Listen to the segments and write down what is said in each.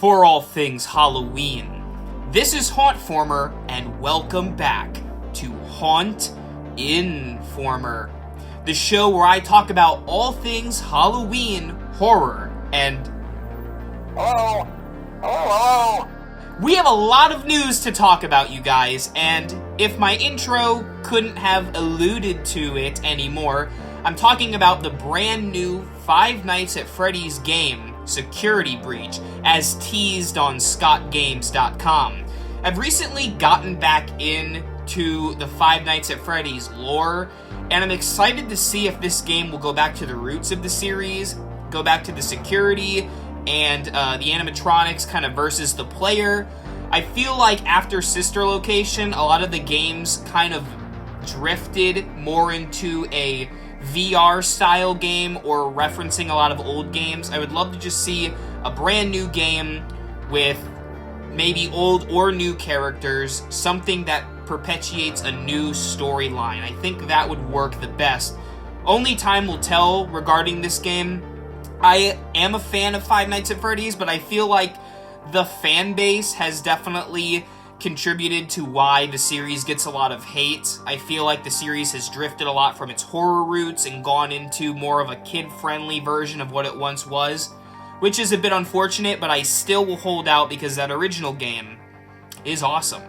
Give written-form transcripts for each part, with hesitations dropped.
for all things Halloween. This is Hauntformer, and welcome back to Haunt-Informer, the show where I talk about all things Halloween, horror, and... Hello. We have a lot of news to talk about, you guys, and if my intro couldn't have alluded to it anymore, I'm talking about the brand new Five Nights at Freddy's game, Security Breach, as teased on ScottGames.com. I've recently gotten back into the Five Nights at Freddy's lore, and I'm excited to see if this game will go back to the roots of the series, go back to the security, and the animatronics kind of versus the player. I feel like after Sister Location, a lot of the games kind of drifted more into a VR-style game or referencing a lot of old games. I would love to just see a brand new game with maybe old or new characters, something that perpetuates a new storyline. I think that would work the best. Only time will tell regarding this game. I am a fan of Five Nights at Freddy's, but I feel like the fan base has definitely contributed to why the series gets a lot of hate. I feel like the series has drifted a lot from its horror roots and gone into more of a kid-friendly version of what it once was, which is a bit unfortunate, but I still will hold out because that original game is awesome.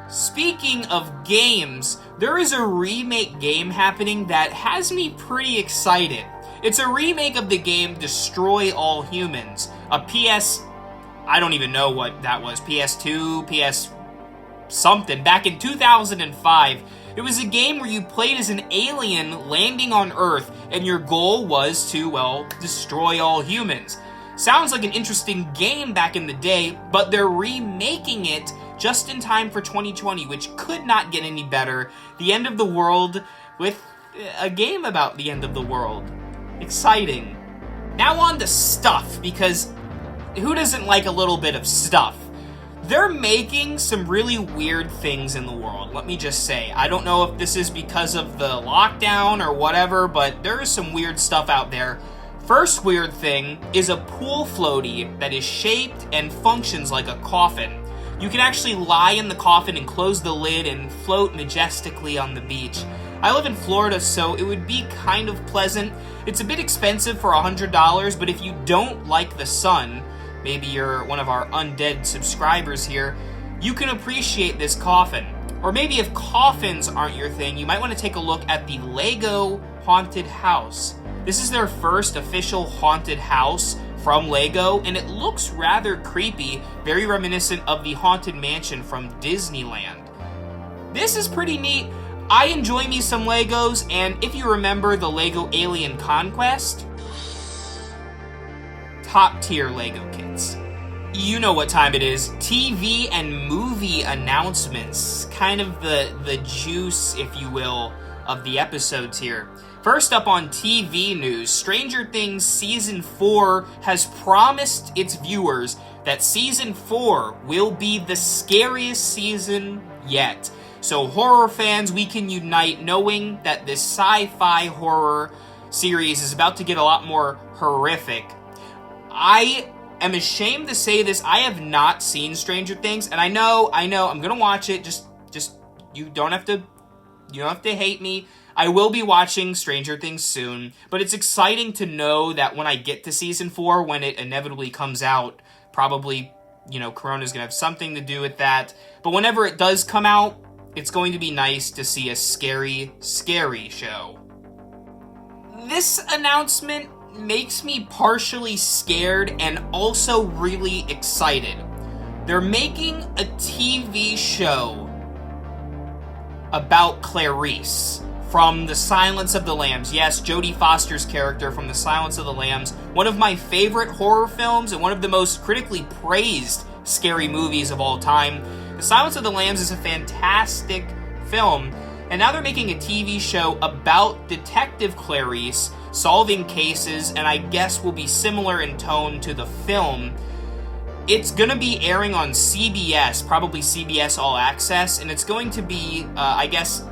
Speaking of games, there is a remake game happening that has me pretty excited. It's a remake of the game Destroy All Humans, a I don't even know what that was, PS2, PS something, back in 2005. It was a game where you played as an alien landing on Earth, and your goal was to, well, destroy all humans. Sounds like an interesting game back in the day, but they're remaking it just in time for 2020, which could not get any better. The end of the world with a game about the end of the world. Exciting. Now on to stuff, because who doesn't like a little bit of stuff? They're making some really weird things in the world, let me just say. I don't know if this is because of the lockdown or whatever, but there is some weird stuff out there. First weird thing is a pool floaty that is shaped and functions like a coffin. You can actually lie in the coffin and close the lid and float majestically on the beach. I live in Florida, so it would be kind of pleasant. It's a bit expensive for $100, but if you don't like the sun, maybe you're one of our undead subscribers here, you can appreciate this coffin. Or maybe if coffins aren't your thing, you might want to take a look at the Lego Haunted House. This is their first official haunted house from Lego, and it looks rather creepy, very reminiscent of the Haunted Mansion from Disneyland. This is pretty neat. I enjoy me some Legos, and if you remember the Lego Alien Conquest, top tier Lego kits. You know what time it is. TV and movie announcements. Kind of the juice, if you will, of the episodes here. First up on TV news, Stranger Things Season 4 has promised its viewers that Season 4 will be the scariest season yet. So horror fans, we can unite knowing that this sci-fi horror series is about to get a lot more horrific. I am ashamed to say this, I have not seen Stranger Things, and I know, I'm gonna watch it, just, you don't have to hate me. I will be watching Stranger Things soon, but it's exciting to know that when I get to Season 4, when it inevitably comes out, probably, Corona's gonna have something to do with that, but whenever it does come out, it's going to be nice to see a scary, scary show. This announcement makes me partially scared and also really excited. They're making a TV show about Clarice from The Silence of the Lambs. Yes, Jodie Foster's character from The Silence of the Lambs, one of my favorite horror films and one of the most critically praised scary movies of all time. The Silence of the Lambs is a fantastic film, and now they're making a TV show about Detective Clarice solving cases, and I guess will be similar in tone to the film. It's gonna be airing on CBS, probably CBS All Access, and it's going to be, I guess,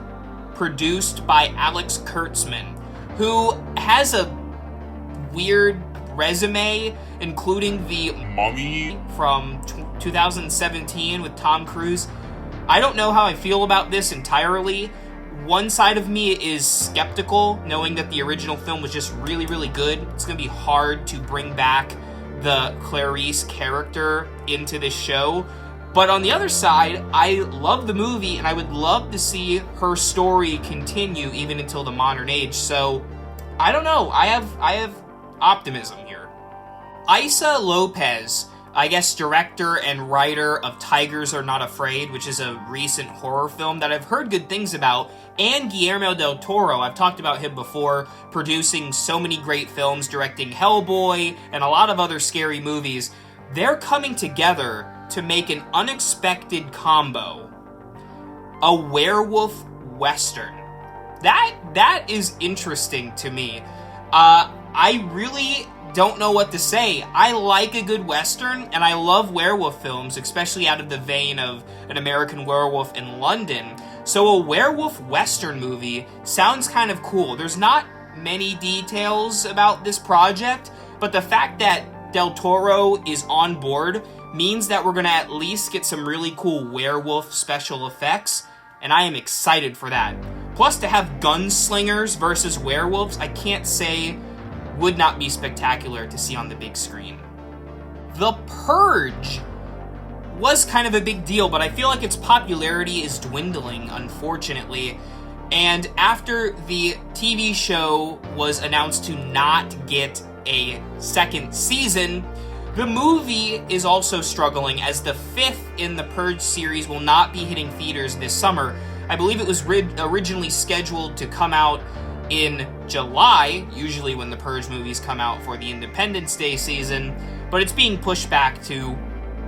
produced by Alex Kurtzman, who has a weird resume, including the Mummy from 2017 with Tom Cruise. I don't know how I feel about this entirely. One side of me is skeptical, knowing that the original film was just really, really good. It's going to be hard to bring back the Clarice character into this show. But on the other side, I love the movie, and I would love to see her story continue even until the modern age. So, I don't know. I have optimism here. Issa Lopez, I guess director and writer of Tigers Are Not Afraid, which is a recent horror film that I've heard good things about, and Guillermo del Toro, I've talked about him before, producing so many great films, directing Hellboy, and a lot of other scary movies. They're coming together to make an unexpected combo. A werewolf western. That is interesting to me. I really don't know what to say. I like a good western, and I love werewolf films, especially out of the vein of An American Werewolf in London. So a werewolf western movie sounds kind of cool. There's not many details about this project, but the fact that Del Toro is on board means that we're going to at least get some really cool werewolf special effects, and I am excited for that. Plus, to have gunslingers versus werewolves, I can't say would not be spectacular to see on the big screen. The Purge was kind of a big deal, but I feel like its popularity is dwindling, unfortunately. And after the TV show was announced to not get a second season, the movie is also struggling, as the fifth in the Purge series will not be hitting theaters this summer. I believe it was originally scheduled to come out in July, usually when the Purge movies come out for the Independence Day season, but it's being pushed back to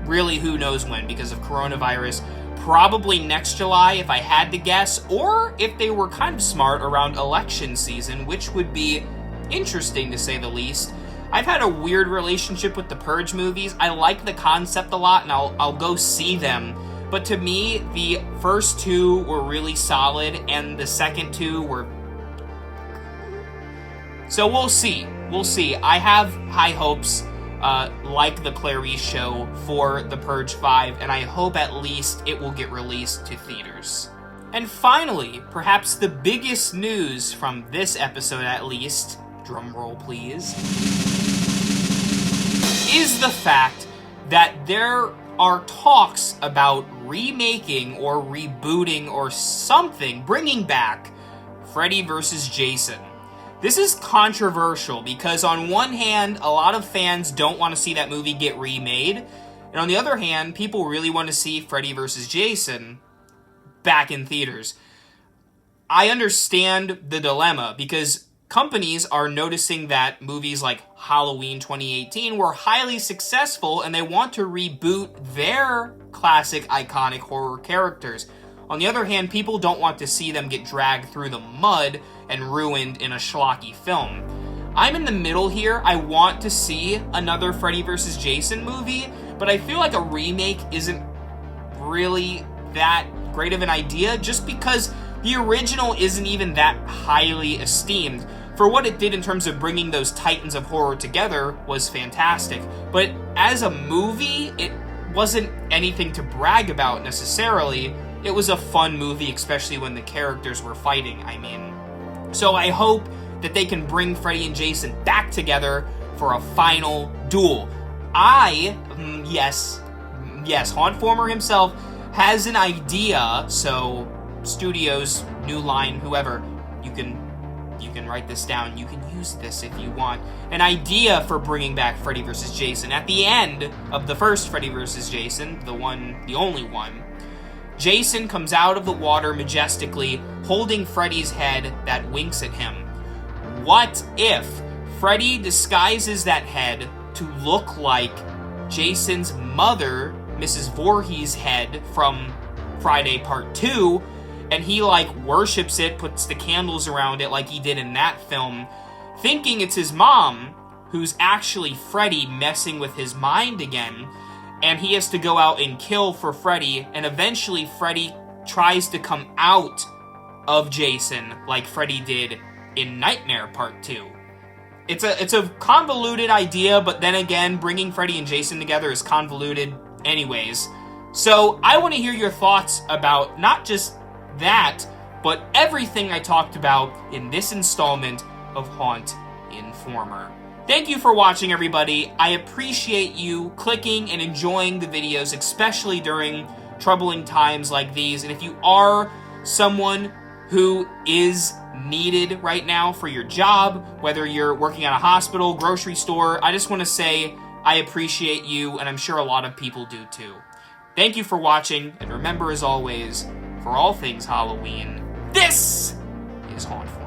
really who knows when because of coronavirus. Probably next July, if I had to guess, or if they were kind of smart, around election season, which would be interesting to say the least. I've had a weird relationship with the Purge movies. I like the concept a lot, and I'll go see them. But to me, the first two were really solid, and the second two were... So we'll see. We'll see. I have high hopes, like the Clarice show, for The Purge 5, and I hope at least it will get released to theaters. And finally, perhaps the biggest news from this episode at least, drumroll please, is the fact that there are talks about remaking or rebooting or something, bringing back Freddy vs. Jason. This is controversial because on one hand, a lot of fans don't want to see that movie get remade, and on the other hand, people really want to see Freddy vs. Jason back in theaters. I understand the dilemma because companies are noticing that movies like Halloween 2018 were highly successful, and they want to reboot their classic iconic horror characters. On the other hand, people don't want to see them get dragged through the mud and ruined in a schlocky film. I'm in the middle here. I want to see another Freddy vs. Jason movie, but I feel like a remake isn't really that great of an idea just because the original isn't even that highly esteemed. For what it did in terms of bringing those titans of horror together was fantastic, but as a movie, it wasn't anything to brag about necessarily. It was a fun movie, especially when the characters were fighting, So I hope that they can bring Freddy and Jason back together for a final duel. Yes, hauntformer himself has an idea, so studios, New Line, whoever, you can write this down. You can use this if you want. An idea for bringing back Freddy vs. Jason. At the end of the first Freddy vs. Jason, the only one, Jason comes out of the water majestically, holding Freddy's head that winks at him. What if Freddy disguises that head to look like Jason's mother, Mrs. Voorhees' head from Friday Part 2, and he, worships it, puts the candles around it like he did in that film, thinking it's his mom, who's actually Freddy messing with his mind again, and he has to go out and kill for Freddy, and eventually Freddy tries to come out of Jason like Freddy did in Nightmare Part 2. it's a convoluted idea, but then again, bringing Freddy and Jason together is convoluted anyways. So I want to hear your thoughts about not just that, but everything I talked about in this installment of Haunt-Informer. Thank you for watching, everybody. I appreciate you clicking and enjoying the videos, especially during troubling times like these. And if you are someone who is needed right now for your job, whether you're working at a hospital, grocery store, I just want to say I appreciate you, and I'm sure a lot of people do too. Thank you for watching, and remember, as always, for all things Halloween, this is Hauntformer.